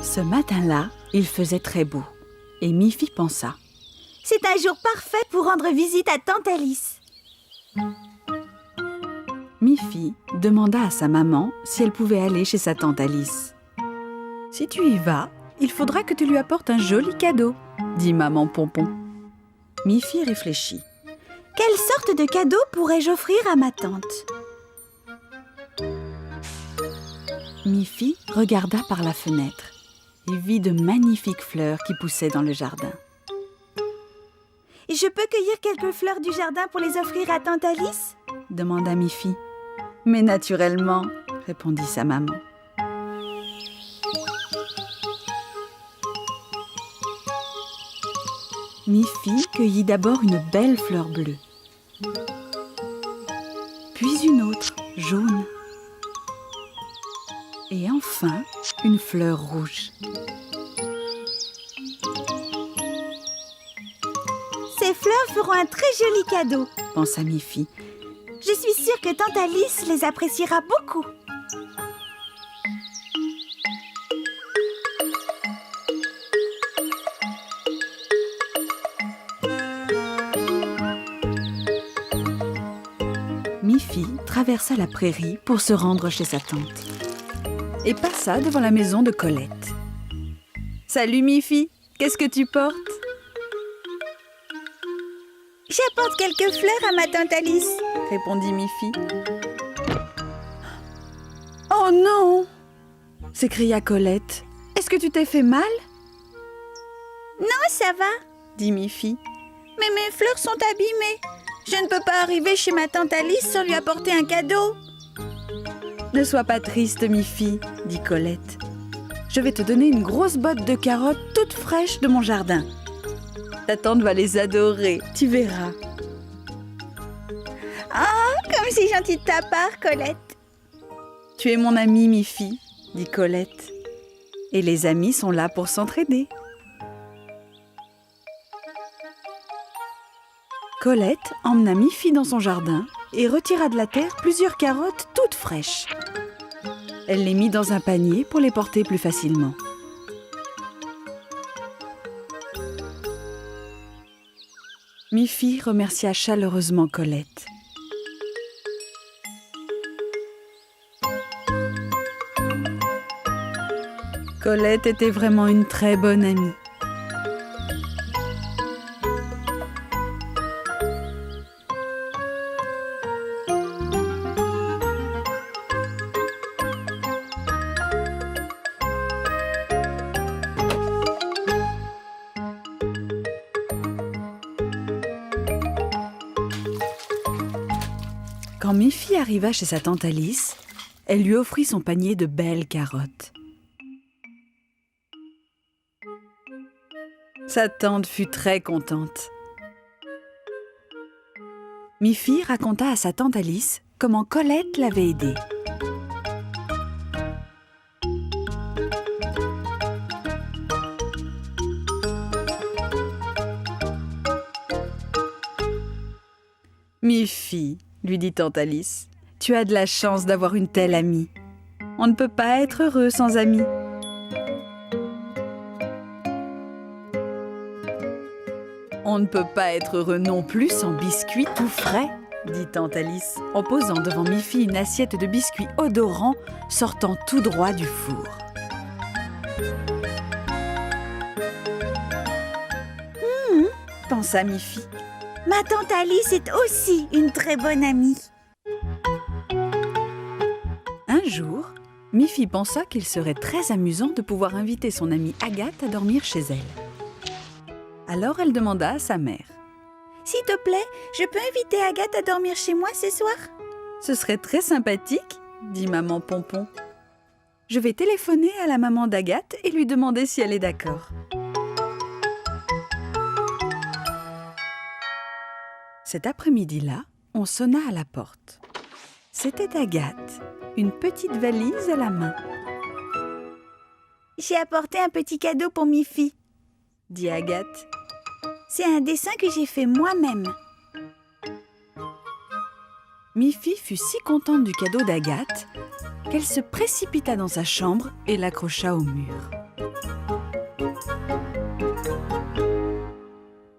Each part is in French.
Ce matin-là, il faisait très beau. Et Mi-Fi pensa: c'est un jour parfait pour rendre visite à Tante Alice. Mi-Fi demanda à sa maman si elle pouvait aller chez sa tante Alice. « Si tu y vas, il faudra que tu lui apportes un joli cadeau, » dit maman Pompon. Mi-Fi réfléchit. Quelle sorte de cadeau pourrais-je offrir à ma tante? Mi-Fi regarda par la fenêtre et vit de magnifiques fleurs qui poussaient dans le jardin. Je peux cueillir quelques fleurs du jardin pour les offrir à Tante Alice? Demanda Mi-Fi. Mais naturellement, répondit sa maman. Mi-Fi cueillit d'abord une belle fleur bleue, puis une autre, jaune, et enfin une fleur rouge. Ces fleurs feront un très joli cadeau, pensa Mi-Fi. Je suis sûre que Tante Alice les appréciera beaucoup. Mi-Fi traversa la prairie pour se rendre chez sa tante et passa devant la maison de Colette. « Salut Mi-Fi, qu'est-ce que tu portes ?» « J'apporte quelques fleurs à ma tante Alice, » répondit Mi-Fi. « Oh non !» s'écria Colette. « Est-ce que tu t'es fait mal ?»« Non, ça va, » dit Mi-Fi. « Mais mes fleurs sont abîmées. Je ne peux pas arriver chez ma tante Alice sans lui apporter un cadeau. » « Ne sois pas triste, Mi-Fi, » dit Colette. « Je vais te donner une grosse botte de carottes toutes fraîches de mon jardin. Ta tante va les adorer, tu verras. » « Oh, comme c'est gentil de ta part, Colette. » « Tu es mon amie, Mi-Fi, » dit Colette. « Et les amis sont là pour s'entraider. » Colette emmena Mi-Fi dans son jardin et retira de la terre plusieurs carottes toutes fraîches. Elle les mit dans un panier pour les porter plus facilement. Mi-Fi remercia chaleureusement Colette. Colette était vraiment une très bonne amie. Quand Mi-Fi arriva chez sa tante Alice, elle lui offrit son panier de belles carottes. Sa tante fut très contente. Mi-Fi raconta à sa tante Alice comment Colette l'avait aidée. Mi-Fi, lui dit tante Alice, tu as de la chance d'avoir une telle amie. On ne peut pas être heureux sans amis. On ne peut pas être heureux non plus sans biscuits tout frais, dit tante Alice, en posant devant Mi-Fi une assiette de biscuits odorants sortant tout droit du four. Pensa Mi-Fi. Ma tante Alice est aussi une très bonne amie. Un jour, Mi-Fi pensa qu'il serait très amusant de pouvoir inviter son amie Agathe à dormir chez elle. Alors elle demanda à sa mère. « S'il te plaît, je peux inviter Agathe à dormir chez moi ce soir ?»« Ce serait très sympathique, » dit maman Pompon. « Je vais téléphoner à la maman d'Agathe et lui demander si elle est d'accord. » Cet après-midi-là, on sonna à la porte. C'était Agathe, une petite valise à la main. « J'ai apporté un petit cadeau pour Mi-Fi, » dit Agathe. « C'est un dessin que j'ai fait moi-même. » Mi-Fi fut si contente du cadeau d'Agathe qu'elle se précipita dans sa chambre et l'accrocha au mur.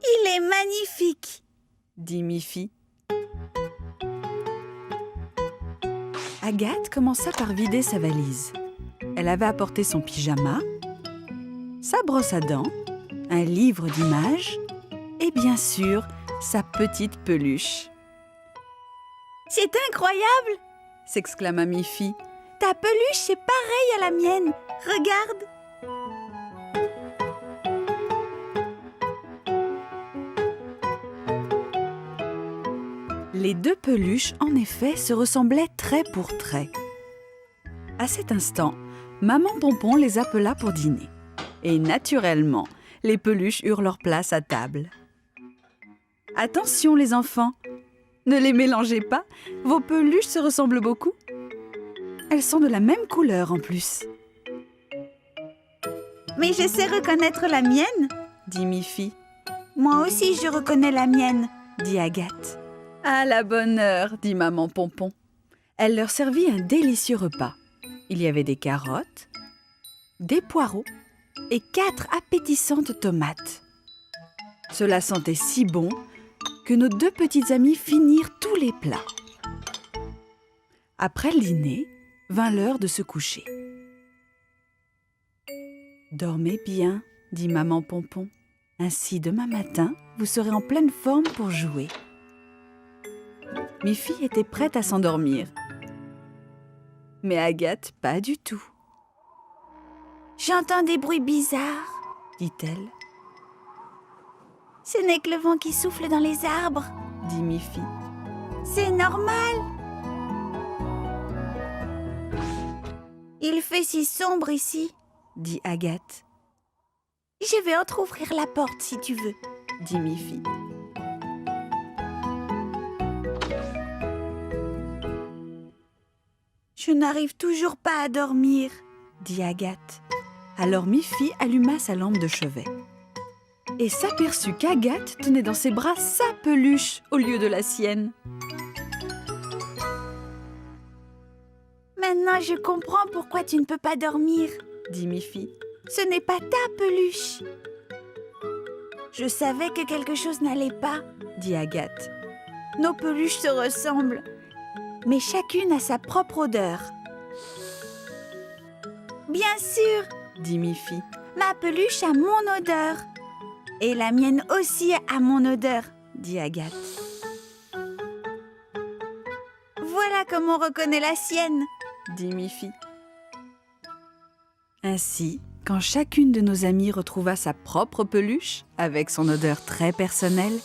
Il est magnifique, dit Miffy. Agathe commença par vider sa valise. Elle avait apporté son pyjama, sa brosse à dents, un livre d'images et bien sûr, sa petite peluche. « C'est incroyable !» s'exclama Miffy. « Ta peluche, c'est pareil à la mienne. Regarde !» Les deux peluches, en effet, se ressemblaient trait pour trait. À cet instant, Maman Pompon les appela pour dîner. Et naturellement, les peluches eurent leur place à table. Attention les enfants, ne les mélangez pas, vos peluches se ressemblent beaucoup. Elles sont de la même couleur en plus. « Mais je sais reconnaître la mienne, » dit Miffy. « Moi aussi, je reconnais la mienne, » dit Agathe. « À la bonne heure, » dit Maman Pompon. Elle leur servit un délicieux repas. Il y avait des carottes, des poireaux et 4 appétissantes tomates. Cela sentait si bon que nos deux petites amies finirent tous les plats. Après le dîner, vint l'heure de se coucher. « Dormez bien, » dit Maman Pompon. « Ainsi, demain matin, vous serez en pleine forme pour jouer. » Miffy était prête à s'endormir. Mais Agathe, pas du tout. « J'entends des bruits bizarres, » dit-elle. « Ce n'est que le vent qui souffle dans les arbres, » dit Miffy. « C'est normal. Il fait si sombre ici, » dit Agathe. « Je vais entrouvrir la porte si tu veux, » dit Miffy. Je n'arrive toujours pas à dormir, dit Agathe. Alors Miffy alluma sa lampe de chevet et s'aperçut qu'Agathe tenait dans ses bras sa peluche au lieu de la sienne. Maintenant je comprends pourquoi tu ne peux pas dormir, dit Miffy. Ce n'est pas ta peluche. Je savais que quelque chose n'allait pas, dit Agathe. Nos peluches se ressemblent, mais chacune a sa propre odeur. Bien sûr, dit Miffy. Ma peluche a mon odeur. Et la mienne aussi a mon odeur, dit Agathe. Voilà comment on reconnaît la sienne, dit Miffy. Ainsi, quand chacune de nos amies retrouva sa propre peluche, avec son odeur très personnelle,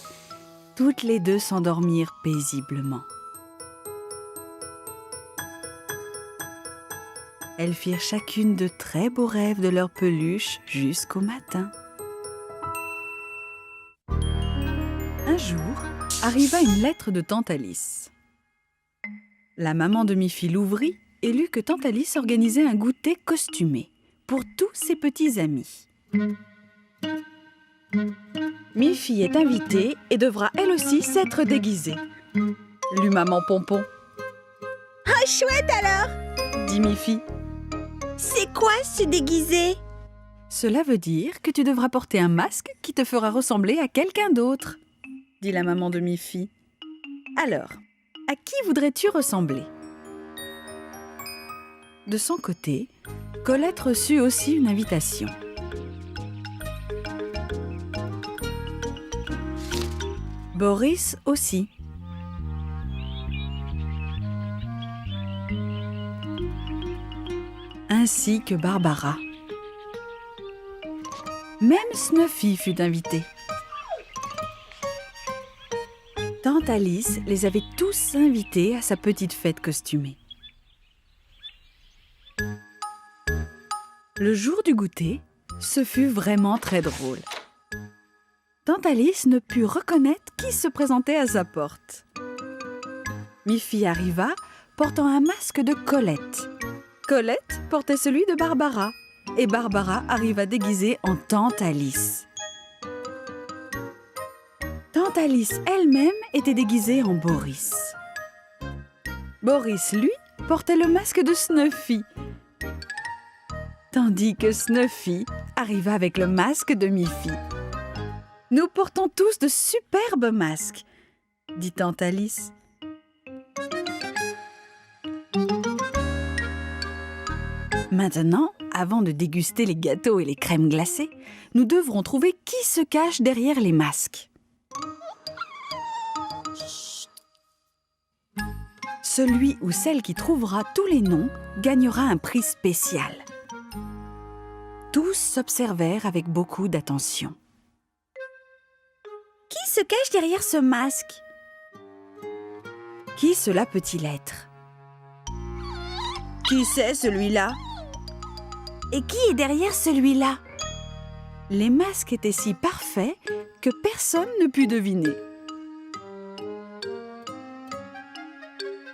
toutes les deux s'endormirent paisiblement. Elles firent chacune de très beaux rêves de leur peluche jusqu'au matin. Un jour, arriva une lettre de Tante Alice. La maman de Miffy l'ouvrit et lut que Tante Alice organisait un goûter costumé pour tous ses petits amis. Miffy est invitée et devra elle aussi s'être déguisée, lut Maman Pompon. « Ah, chouette alors !» dit Miffy. « C'est quoi se déguiser ?» Cela veut dire que tu devras porter un masque qui te fera ressembler à quelqu'un d'autre, dit la maman de Miffy. Alors, à qui voudrais-tu ressembler ? De son côté, Colette reçut aussi une invitation. Boris aussi. Ainsi que Barbara. Même Snuffy fut invitée. Tante Alice les avait tous invités à sa petite fête costumée. Le jour du goûter, ce fut vraiment très drôle. Tante Alice ne put reconnaître qui se présentait à sa porte. Miffy arriva portant un masque de Colette. Colette portait celui de Barbara et Barbara arriva déguisée en Tante Alice. Tante Alice elle-même était déguisée en Boris. Boris, lui, portait le masque de Snuffy. tandis que Snuffy arriva avec le masque de Miffy. « Nous portons tous de superbes masques », dit tante Alice. Maintenant, avant de déguster les gâteaux et les crèmes glacées, nous devrons trouver qui se cache derrière les masques. Celui ou celle qui trouvera tous les noms gagnera un prix spécial. Tous s'observèrent avec beaucoup d'attention. Qui se cache derrière ce masque? Qui cela peut-il être? Qui c'est celui-là? Et qui est derrière celui-là? Les masques étaient si parfaits que personne ne put deviner.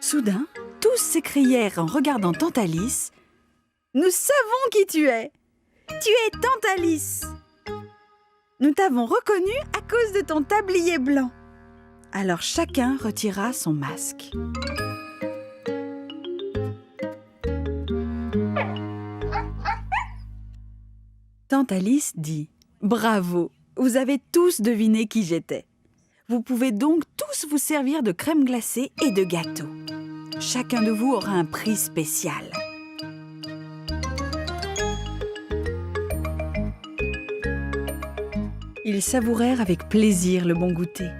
Soudain, tous s'écrièrent en regardant tante Alice. « Nous savons qui tu es! Tu es tante Alice! Nous t'avons reconnue à cause de ton tablier blanc. » Alors chacun retira son masque. Tante Alice dit « Bravo, vous avez tous deviné qui j'étais. Vous pouvez donc tous vous servir de crème glacée et de gâteaux. Chacun de vous aura un prix spécial. » Ils savourèrent avec plaisir le bon goûter.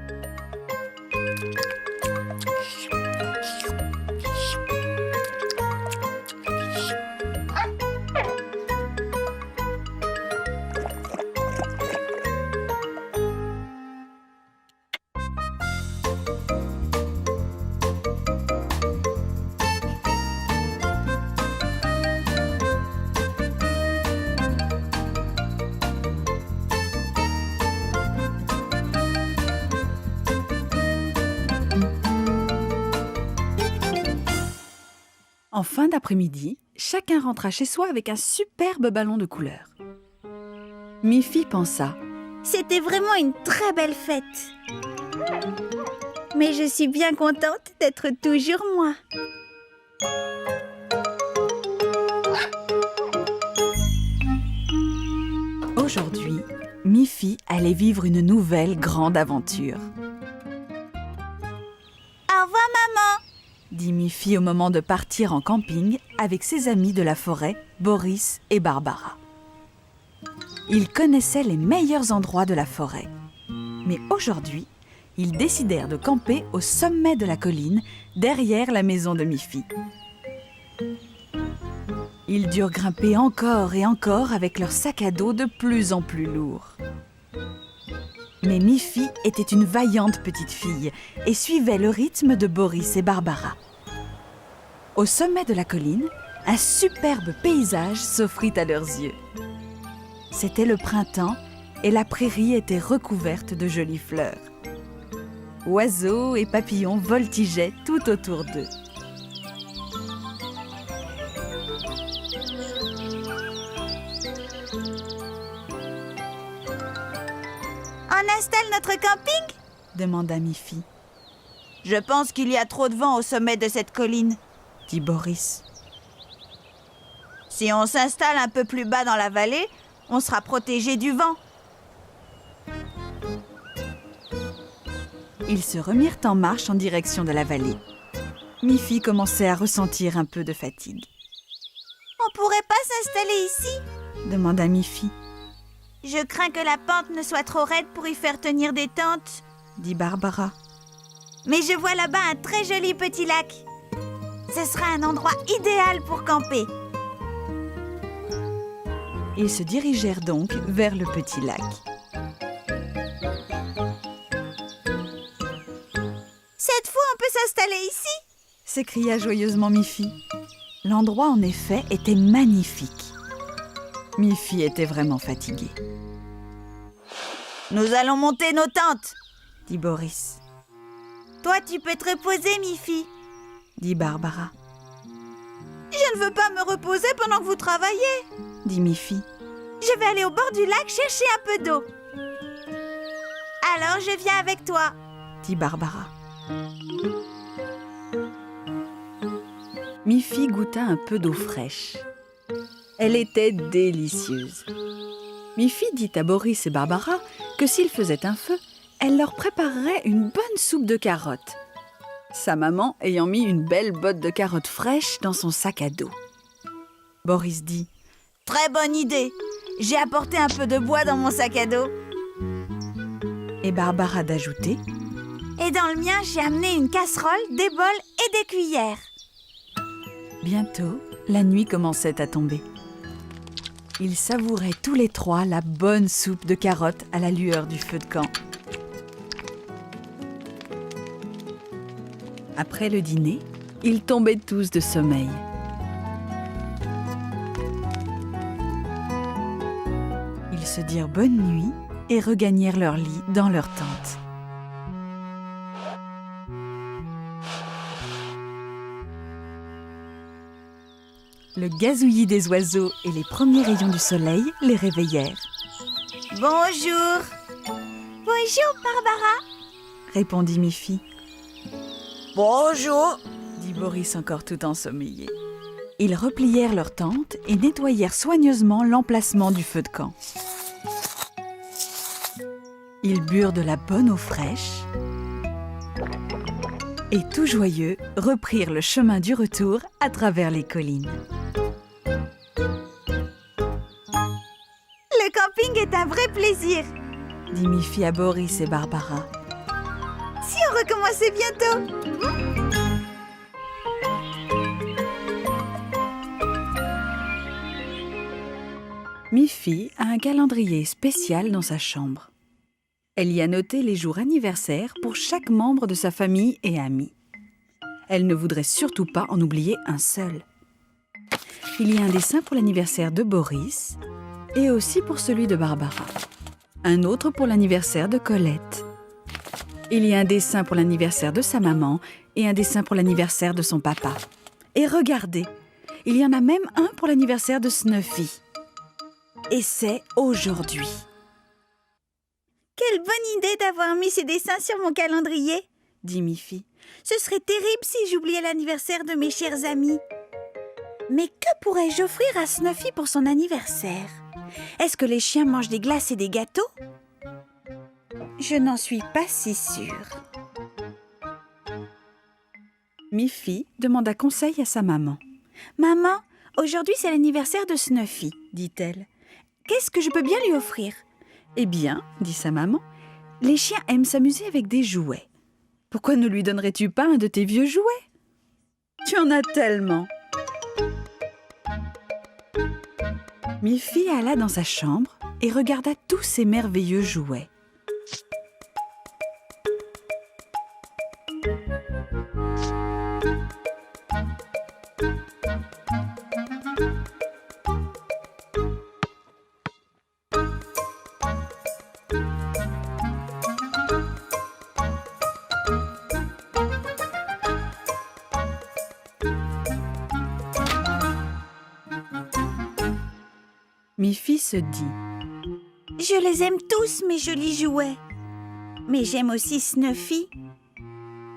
En fin d'après-midi, chacun rentra chez soi avec un superbe ballon de couleurs. Miffy pensa « C'était vraiment une très belle fête. Mais je suis bien contente d'être toujours moi. » Aujourd'hui, Miffy allait vivre une nouvelle grande aventure. Au revoir, maman, dit Miffy au moment de partir en camping avec ses amis de la forêt, Boris et Barbara. Ils connaissaient les meilleurs endroits de la forêt. Mais aujourd'hui, ils décidèrent de camper au sommet de la colline, derrière la maison de Miffy. Ils durent grimper encore et encore avec leur sac à dos de plus en plus lourd. Mais Miffy était une vaillante petite fille et suivait le rythme de Boris et Barbara. Au sommet de la colline, un superbe paysage s'offrit à leurs yeux. C'était le printemps et la prairie était recouverte de jolies fleurs. Oiseaux et papillons voltigeaient tout autour d'eux. on installe notre camping? Demanda Miffy. Je pense qu'il y a trop de vent au sommet de cette colline, dit Boris. Si on s'installe un peu plus bas dans la vallée, on sera protégé du vent. Ils se remirent en marche en direction de la vallée. Miffy commençait à ressentir un peu de fatigue. On pourrait pas s'installer ici? Demanda Miffy. Je crains que la pente ne soit trop raide pour y faire tenir des tentes, dit Barbara. Mais je vois là-bas un très joli petit lac. Ce sera un endroit idéal pour camper. Ils se dirigèrent donc vers le petit lac. Cette fois, on peut s'installer ici? S'écria joyeusement Miffy. L'endroit, en effet, était magnifique. Miffy était vraiment fatiguée. Nous allons monter nos tentes, dit Boris. Toi, tu peux te reposer, Miffy, dit Barbara. Je ne veux pas me reposer pendant que vous travaillez, dit Miffy. Je vais aller au bord du lac chercher un peu d'eau. Alors, je viens avec toi, dit Barbara. Miffy goûta un peu d'eau fraîche. Elle était délicieuse. Miffy dit à Boris et Barbara que s'ils faisaient un feu, elle leur préparerait une bonne soupe de carottes. Sa maman ayant mis une belle botte de carottes fraîches dans son sac à dos. Boris dit « Très bonne idée. J'ai apporté un peu de bois dans mon sac à dos. » Et Barbara d'ajouter « Et dans le mien, j'ai amené une casserole, des bols et des cuillères. » Bientôt, la nuit commençait à tomber. Ils savouraient tous les trois la bonne soupe de carottes à la lueur du feu de camp. Après le dîner, ils tombaient tous de sommeil. Ils se dirent bonne nuit et regagnèrent leur lit dans leur tente. Le gazouillis des oiseaux et les premiers rayons du soleil les réveillèrent. « Bonjour. »« Bonjour, Barbara. » répondit Miffy. « Bonjour. » dit Boris encore tout ensommeillé. Ils replièrent leur tente et nettoyèrent soigneusement l'emplacement du feu de camp. Ils burent de la bonne eau fraîche et, tout joyeux, reprirent le chemin du retour à travers les collines. Le camping est un vrai plaisir, dit Miffy à Boris et Barbara. Si on recommençait bientôt. Miffy a un calendrier spécial dans sa chambre. Elle y a noté les jours anniversaires pour chaque membre de sa famille et amis. Elle ne voudrait surtout pas en oublier un seul. Il y a un dessin pour l'anniversaire de Boris et aussi pour celui de Barbara. Un autre pour l'anniversaire de Colette. Il y a un dessin pour l'anniversaire de sa maman et un dessin pour l'anniversaire de son papa. Et regardez, il y en a même un pour l'anniversaire de Snuffy. Et c'est aujourd'hui. Quelle bonne idée d'avoir mis ces dessins sur mon calendrier, dit Miffy. Ce serait terrible si j'oubliais l'anniversaire de mes chers amis. Mais que pourrais-je offrir à Snuffy pour son anniversaire? Est-ce que les chiens mangent des glaces et des gâteaux? Je n'en suis pas si sûre. Miffy demanda conseil à sa maman. « Maman, aujourd'hui c'est l'anniversaire de Snuffy, dit-elle. Qu'est-ce que je peux bien lui offrir ?»« Eh bien, dit sa maman, les chiens aiment s'amuser avec des jouets. Pourquoi ne lui donnerais-tu pas un de tes vieux jouets? Tu en as tellement. » Miffy alla dans sa chambre et regarda tous ces merveilleux jouets. Miffy se dit « Je les aime tous, mes jolis jouets. Mais j'aime aussi Snuffy.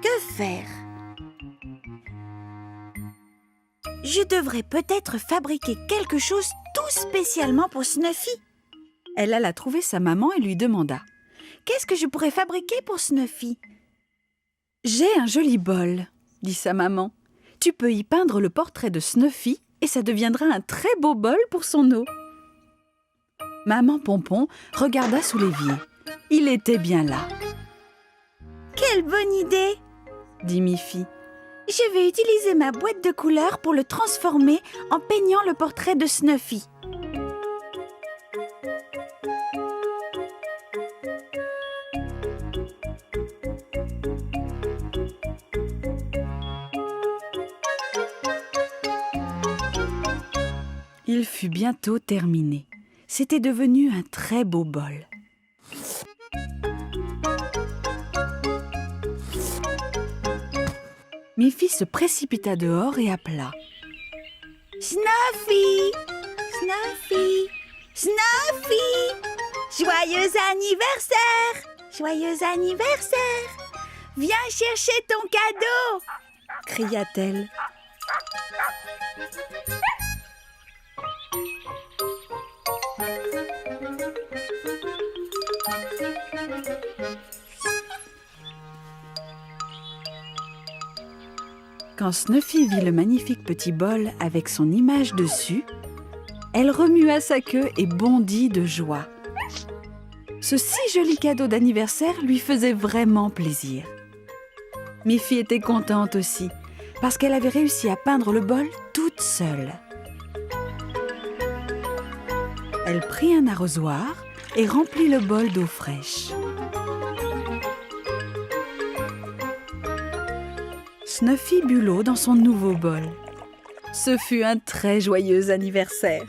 Que faire? Je devrais peut-être fabriquer quelque chose tout spécialement pour Snuffy. » Elle alla trouver sa maman et lui demanda « Qu'est-ce que je pourrais fabriquer pour Snuffy ?»« J'ai un joli bol, » dit sa maman. « Tu peux y peindre le portrait de Snuffy et ça deviendra un très beau bol pour son eau. » Maman Pompon regarda sous l'évier. Il était bien là. « Quelle bonne idée !» dit Miffy. « Je vais utiliser ma boîte de couleurs pour le transformer en peignant le portrait de Snuffy. » Il fut bientôt terminé. C'était devenu un très beau bol. Miffy se précipita dehors et appela. « Snuffy! Snuffy! Snuffy! Joyeux anniversaire! Joyeux anniversaire! Viens chercher ton cadeau! » cria-t-elle. Quand Snuffy vit le magnifique petit bol avec son image dessus, elle remua sa queue et bondit de joie. Ce si joli cadeau d'anniversaire lui faisait vraiment plaisir. Miffy était contente aussi, parce qu'elle avait réussi à peindre le bol toute seule. Elle prit un arrosoir et remplit le bol d'eau fraîche. Snuffy but l'eau dans son nouveau bol. Ce fut un très joyeux anniversaire.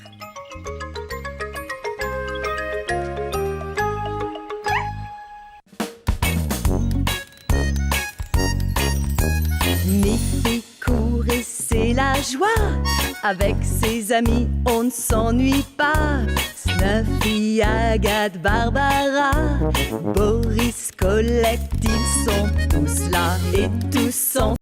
Miffy court et c'est la joie. Avec ses amis, on ne s'ennuie pas. Snuffy, Agathe, Barbara, Boris, Colette, ils sont tous là et tous sont